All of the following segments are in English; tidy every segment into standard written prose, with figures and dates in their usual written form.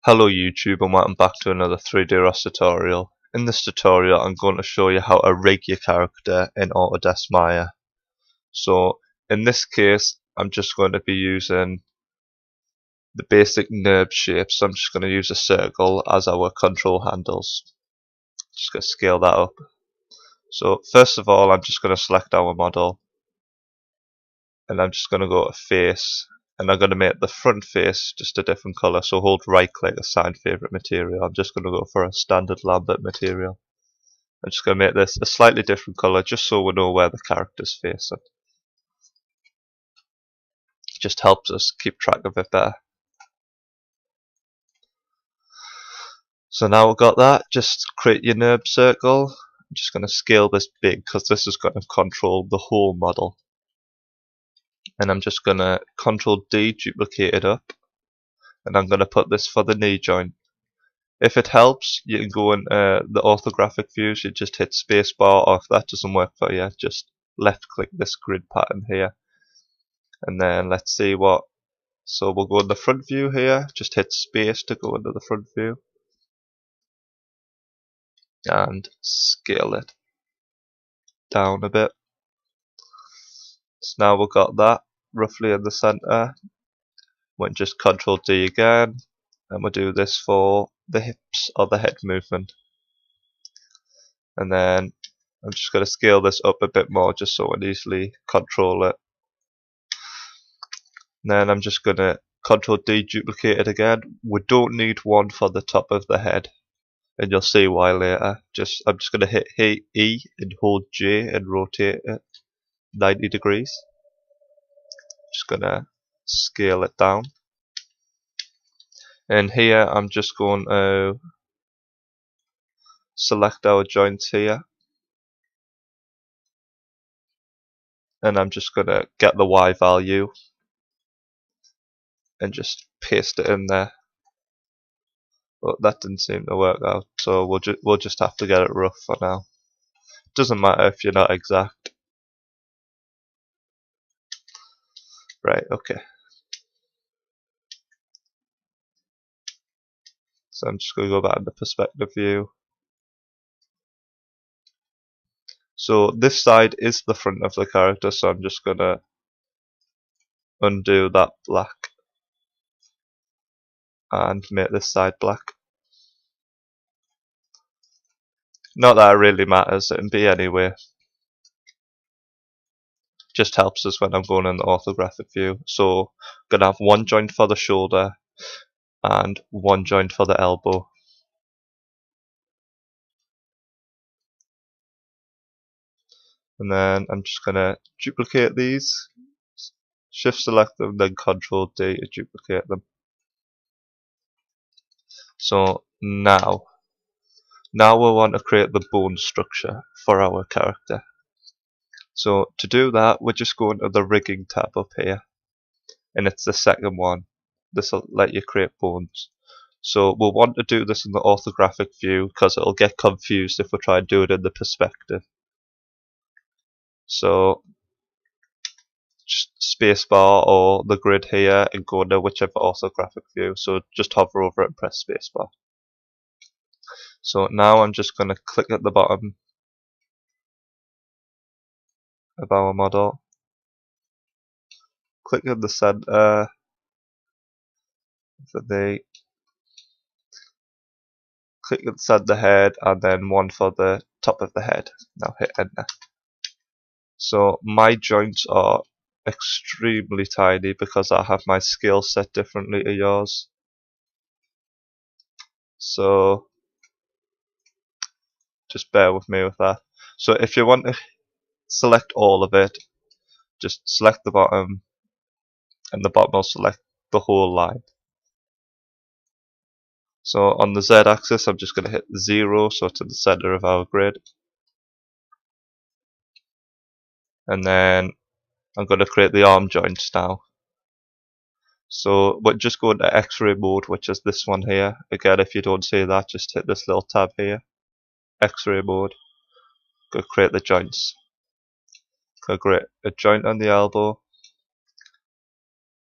Hello YouTube and welcome back to another 3D Rust tutorial. In this tutorial I'm going to show you how to rig your character in Autodesk Maya. So in this case I'm just going to be using the basic NURBS shape, so I'm just going to use a circle as our control handles. Just going to scale that up. So first of all I'm just going to select our model and I'm just going to go to face. And I'm going to make the front face just a different colour, so hold right click, assign favourite material. I'm just going to go for a standard Lambert material. I'm just going to make this a slightly different colour just so we know where the character's facing. It just helps us keep track of it better. So now we've got that, just create your NURB circle. I'm just going to scale this big because this is going to control the whole model. And I'm just going to Ctrl D, duplicate it up. And I'm going to put this for the knee joint. If it helps, you can go in the orthographic views, you just hit spacebar, or if that doesn't work for you, just left click this grid pattern here. And then let's see what, so we'll go in the front view here, just hit space to go into the front view. And scale it down a bit. So now we've got that roughly in the center. We'll just Ctrl D again, and we'll do this for the hips or the head movement. And then I'm just going to scale this up a bit more just so I can easily control it. And then I'm just going to Ctrl D, duplicate it again. We don't need one for the top of the head, and you'll see why later. I'm just going to hit E and hold J and rotate it 90 degrees. Just going to scale it down. And here I'm just going to select our joints here. And I'm just going to get the Y value and just paste it in there. But that didn't seem to work out, so we'll just have to get it rough for now. Doesn't matter if you're not exact. Right, okay. So I'm just going to go back into perspective view. So this side is the front of the character, so I'm just going to undo that black and make this side black. Not that it really matters, it can be anyway. Just helps us when I'm going in the orthographic view. So I'm going to have one joint for the shoulder and one joint for the elbow. And then I'm just going to duplicate these, shift select them, then Ctrl D to duplicate them. So now we want to create the bone structure for our character. So to do that, we're just going to the rigging tab up here, and it's the second one. This will let you create bones. So we'll want to do this in the orthographic view because it'll get confused if we try and do it in the perspective. So just spacebar or the grid here and go into whichever orthographic view. So just hover over it and press spacebar. So now I'm just going to click at the bottom of our model, click in the center for the click inside the head, and then one for the top of the head. Now hit enter. So my joints are extremely tiny because I have my scale set differently to yours. So just bear with me with that. So if you want to select all of it, just select the bottom, and the bottom will select the whole line. So on the Z axis I'm just going to hit 0, so to the center of our grid. And then I'm going to create the arm joints now. So we're just going to X-ray mode, which is this one here. Again, if you don't see that, just hit this little tab here. X-ray mode. Go create the joints. Go create a joint on the elbow,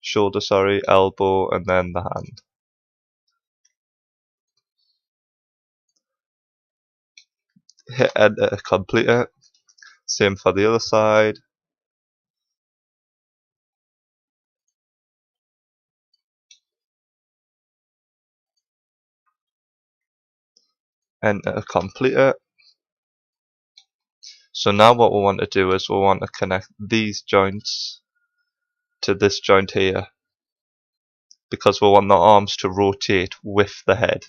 shoulder, sorry, elbow, and then the hand. hit enter to complete it. Same for the other side. Enter to complete it. So now what we want to do is we want to connect these joints to this joint here, because we want the arms to rotate with the head,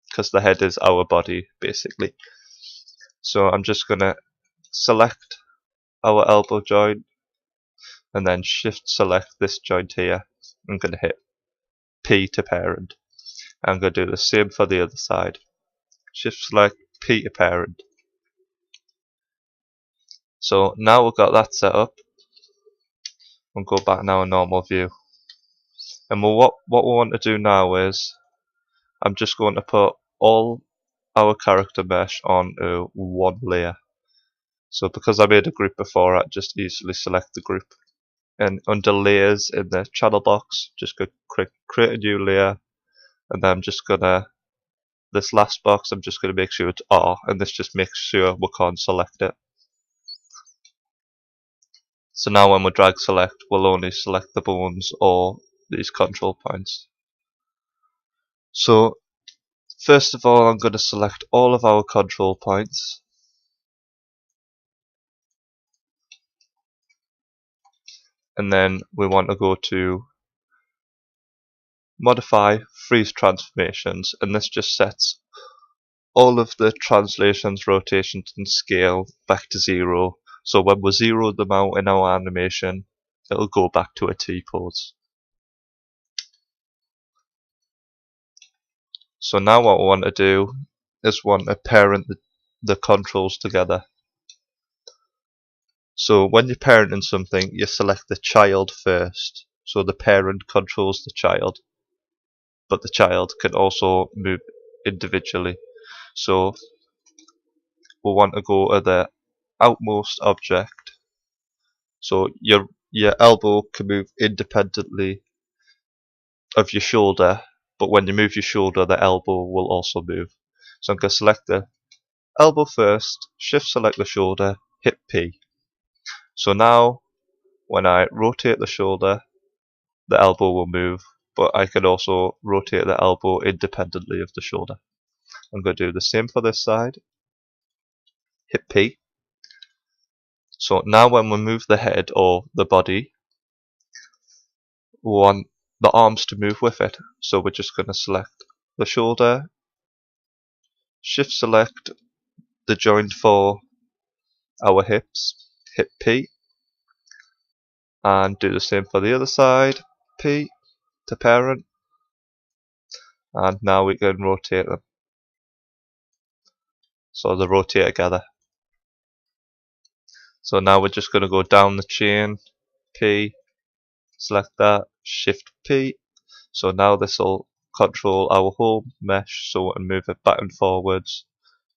because the head is our body basically. So I'm just going to select our elbow joint and then shift select this joint here. I'm going to hit P to parent. I'm going to do the same for the other side. Shift select P to parent. So now we've got that set up. We'll go back now in normal view. And what we want to do now is I'm just going to put all our character mesh on one layer. So because I made a group before, I just easily select the group. And under layers in the channel box, just go create a new layer, and then I'm just gonna, this last box, I'm just gonna make sure it's R, and this just makes sure we can't select it. So now when we drag select, we'll only select the bones or these control points. So first of all, I'm gonna select all of our control points. And then we want to go to modify freeze transformations, and this just sets all of the translations, rotations and scale back to 0. So when we zero them out in our animation, it'll go back to a T-pose. So now what we want to do is want to parent the controls together. So when you're parenting something, you select the child first. So the parent controls the child, but the child can also move individually. So we want to go to the outmost object. So your elbow can move independently of your shoulder, but when you move your shoulder, the elbow will also move. So I'm going to select the elbow first, shift select the shoulder, hit P. So now when I rotate the shoulder, the elbow will move, but I can also rotate the elbow independently of the shoulder. I'm going to do the same for this side, hit P. So now when we move the head or the body, we want the arms to move with it. So we're just going to select the shoulder, shift select the joint for our hips, hit P, and do the same for the other side, P to parent, and now we can rotate them. So they rotate together. So now we're just going to go down the chain, P, select that, shift P. So now this will control our whole mesh, so we can move it back and forwards,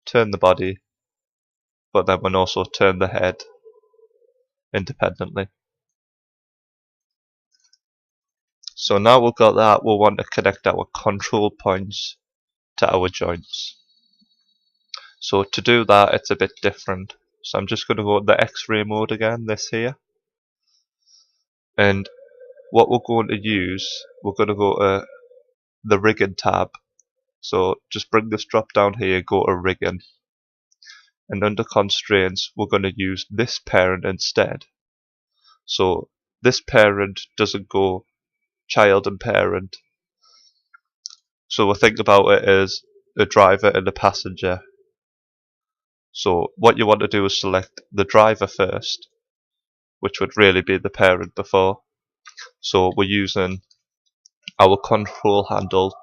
turn the body, but then we can also turn the head independently. So now we've got that, we'll want to connect our control points to our joints. So to do that, it's a bit different. So I'm just going to go to the X-ray mode again, this here. And what we're going to use, we're going to go to the rigging tab. So just bring this drop down here, go to rigging. And under constraints, we're going to use this parent instead. So this parent doesn't go child and parent. So we'll think about it as a driver and a passenger. So what you want to do is select the driver first, which would really be the parent before. So we're using our control handle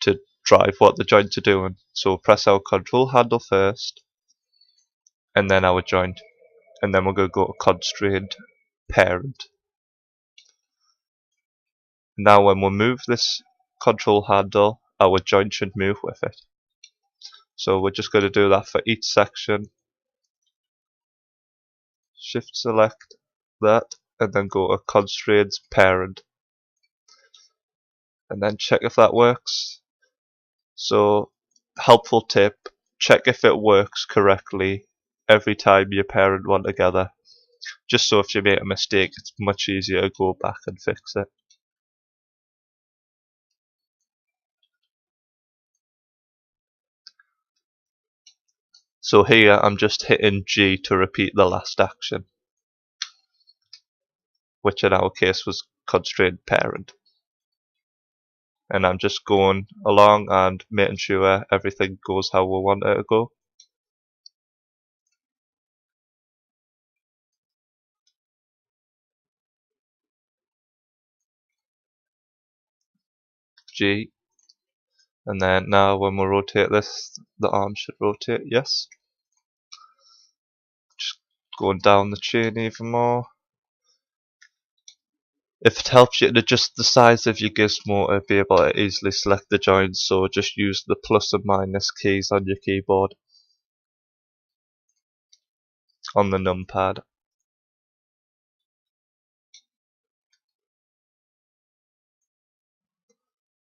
to drive what the joints are doing. So press our control handle first, and then our joint, and then we're going to go to constraint parent. Now when we move this control handle, our joint should move with it. So we're just going to do that for each section. Shift select that, and then go to constraints parent, and then check if that works. So helpful tip, check if it works correctly every time you parent one together. Just so if you make a mistake, it's much easier to go back and fix it. So here I'm just hitting G to repeat the last action, which in our case was constraint parent. And I'm just going along and making sure everything goes how we want it to go. G. And then now when we rotate this, the arm should rotate, yes. Just going down the chain even more. If it helps you to adjust the size of your gizmo to be able to easily select the joints, so just use the plus and minus keys on your keyboard on the numpad.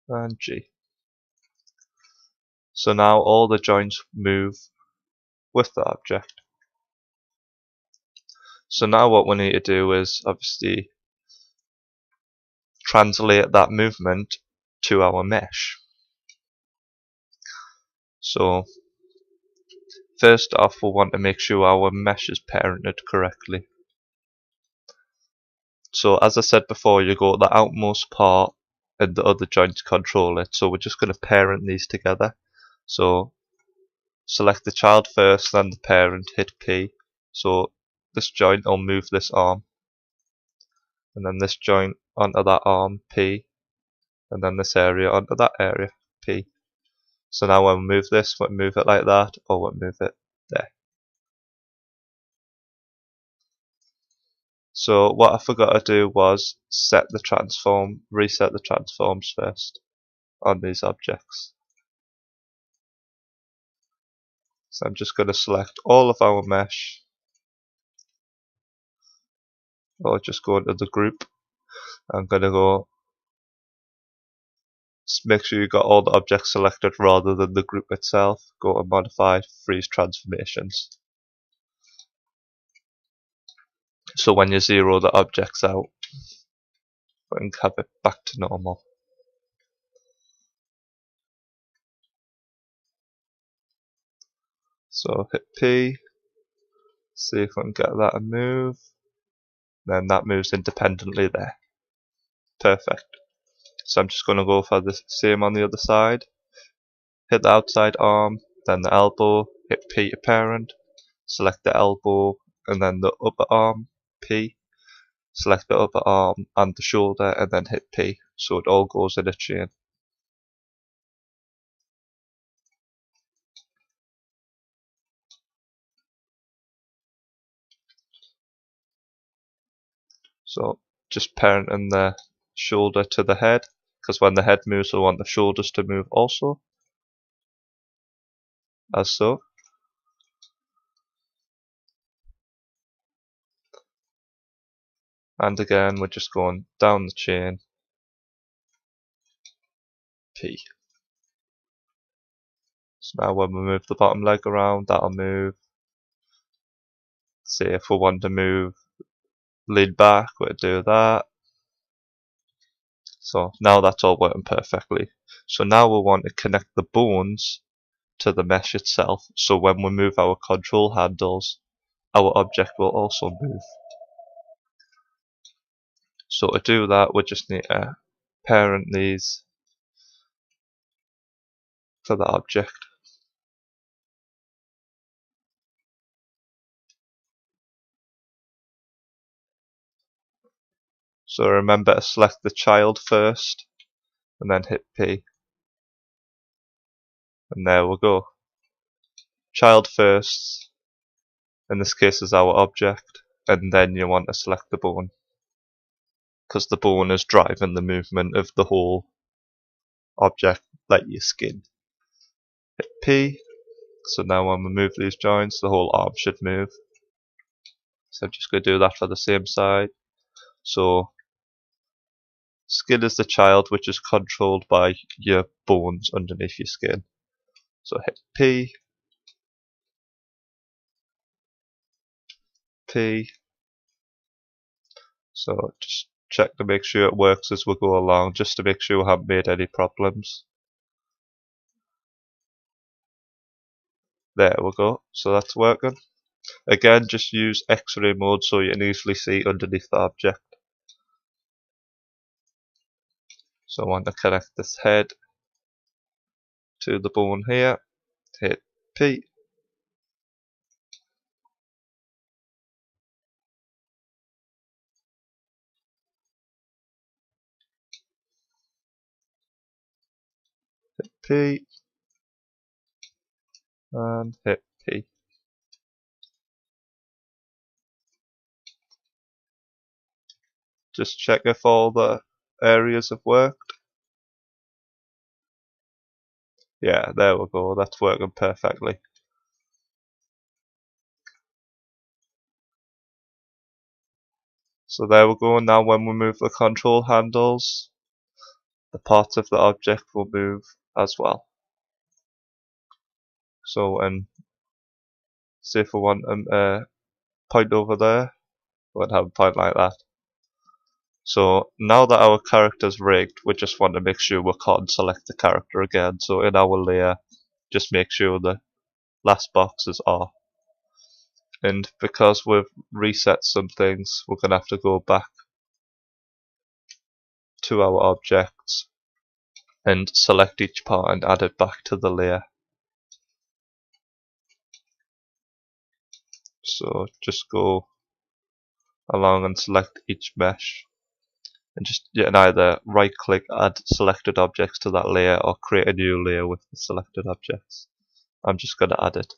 And G. So now all the joints move with the object. So now what we need to do is obviously translate that movement to our mesh. So first off, we want to make sure our mesh is parented correctly. So as I said before, you go to the outmost part and the other joint to control it. So we're just going to parent these together. So select the child first, then the parent, hit P. So this joint will move this arm. And then this joint onto that arm, P. And then this area onto that area, P. So now when we move this, we'll move it like that, or we'll move it there. So what I forgot to do was reset the transforms first on these objects. So I'm just going to select all of our mesh, or just go into the group. I'm going to go, make sure you got all the objects selected rather than the group itself. Go to modify, freeze transformations. So when you zero the objects out, and have it back to normal. So hit P, see if we can get that to move. Then that moves independently there. Perfect. So I'm just going to go for the same on the other side. Hit the outside arm, then the elbow, hit P to parent, select the elbow, and then the upper arm, P. Select the upper arm and the shoulder, and then hit P. So it all goes in a chain. So just parenting the shoulder to the head, because when the head moves, we want the shoulders to move also, as so. And again, we're just going down the chain, P. So now when we move the bottom leg around, that'll move. Say if we want to move lean back, we'll do that. So now that's all working perfectly. So now we want to connect the bones to the mesh itself, so when we move our control handles, our object will also move. So to do that, we just need to parent these to the object. So remember to select the child first, and then hit P. And there we go. Child first, in this case, is our object, and then you want to select the bone, because the bone is driving the movement of the whole object, like your skin. Hit P. So now when we move these joints, the whole arm should move. So I'm just going to do that for the same side. So skin is the child, which is controlled by your bones underneath your skin. So hit P, P. So just check to make sure it works as we go along, just to make sure we haven't made any problems. There we go, so that's working. Again, just use X-ray mode so you can easily see underneath the object. So I want to connect this head to the bone here, hit P. P and hit P. Just check if all the areas have worked. Yeah, there we go, that's working perfectly. So there we go, now when we move the control handles, the parts of the object will move as well. So, and say if we want a point over there, we'd have a point like that. So now that our character's rigged, we just want to make sure we can't select the character again. So in our layer, just make sure the last boxes are. And because we've reset some things, we're going to have to go back to our objects and select each part and add it back to the layer. So just go along and select each mesh. And just you can either right click, add selected objects to that layer, or create a new layer with the selected objects. I'm just going to add it.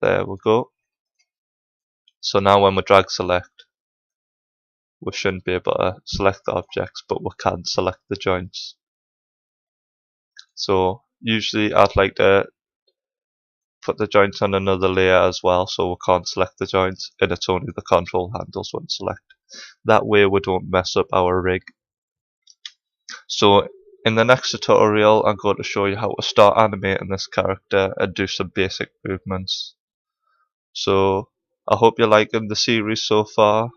There we go. So now when we drag select, we shouldn't be able to select the objects, but we can select the joints. So usually I'd like to put the joints on another layer as well, so we can't select the joints, and it's only the control handles we select. That way we don't mess up our rig. So in the next tutorial, I'm going to show you how to start animating this character and do some basic movements. So I hope you're liking the series so far,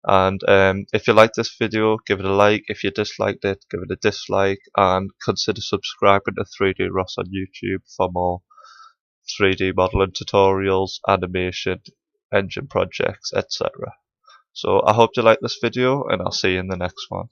and if you like this video, give it a like. If you disliked it, give it a dislike, and consider subscribing to 3D Ross on YouTube for more 3D modeling tutorials, animation, engine projects, etc. So I hope you like this video, and I'll see you in the next one.